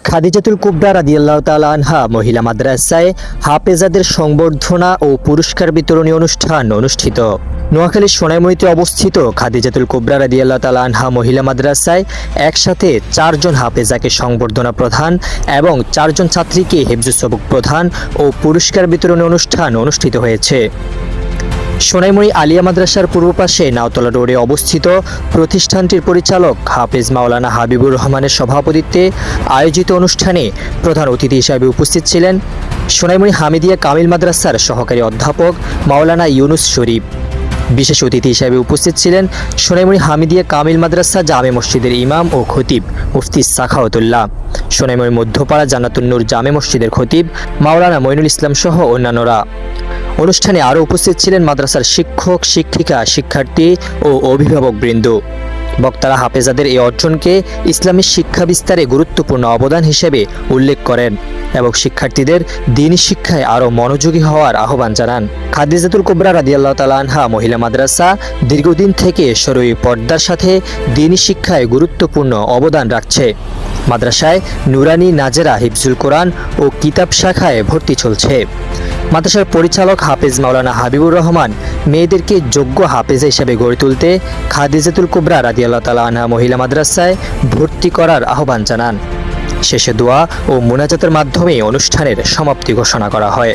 খাদিজাতুল কুবরা রাদিয়াল্লাহু তাআলা আনহা মহিলা মাদ্রাসায় হাফেজাদের সংবর্ধনা ও পুরস্কার বিতরণী অনুষ্ঠান অনুষ্ঠিত। নোয়াখালীর সোনাইমুড়িতে অবস্থিত খাদিজাতুল কুবরা রাদিয়াল্লাহু তাআলা আনহা মহিলা মাদ্রাসায় একসাথে 4 জন হাফেজাকে সংবর্ধনা প্রদান এবং 4 জন ছাত্রীকে হিফজুস সবক প্রদান ও পুরস্কার বিতরণী অনুষ্ঠান অনুষ্ঠিত হয়েছে। সোনাইমুড়ি আলিয়া মাদ্রাসার পূর্ব পাশে নাওতলা রোডে অবস্থিত প্রতিষ্ঠানটির পরিচালক হাফেজ মাওলানা হাবিবুর রহমানের সভাপতিত্বে আয়োজিত অনুষ্ঠানে প্রধান অতিথি হিসেবে উপস্থিত ছিলেন সোনাইমুড়ি হামিদিয়া কামিল মাদ্রাসার সহকারী অধ্যাপক মাওলানা ইউনুস শরীফ। বিশেষ অতিথি হিসেবে উপস্থিত ছিলেন সোনাইমুড়ি হামিদিয়া কামিল মাদ্রাসা জামে মসজিদের ইমাম ও খতিব মুফতি সাখাওয়াতুল্লাহ, সোনাইমুড়ি মধ্যপাড়া জান্নাতুন নূর জামে মসজিদের খতিব মাওলানা মঈনুল ইসলাম সহ অন্যান্যরা। অনুষ্ঠানে আরও উপস্থিত ছিলেন মাদ্রাসার শিক্ষক, শিক্ষিকা, শিক্ষার্থী ও অভিভাবকবৃন্দ। বক্তারা হাফেজাদের এই অর্জনকে ইসলামী শিক্ষা বিস্তারে গুরুত্বপূর্ণ অবদান হিসেবে উল্লেখ করেন এবং শিক্ষার্থীদের দ্বীনি শিক্ষায় আরও মনোযোগী হওয়ার আহ্বান জানান। খাদিজাতুল কুবরা রাদিয়াল্লাহু তাআলা আনহা মহিলা মাদ্রাসা দীর্ঘদিন থেকে শরঈ পর্দার সাথে দ্বীনি শিক্ষায় গুরুত্বপূর্ণ অবদান রাখছে। মাদ্রাসায় নুরানি, নাজেরা, হিফজুল কোরআন ও কিতাব শাখায় ভর্তি চলছে। মাদ্রাসার পরিচালক হাফেজ মাওলানা হাবিবুর রহমান মেয়েদেরকে যোগ্য হাফেজা হিসেবে গড়ে তুলতে খাদিজাতুল কুবরা রাদিয়াল্লাহু তাআলা আনহা মহিলা মাদ্রাসায় ভর্তি করার আহ্বান জানান। শেষে দোয়া ও মুনাজাতের মাধ্যমে অনুষ্ঠানের সমাপ্তি ঘোষণা করা হয়।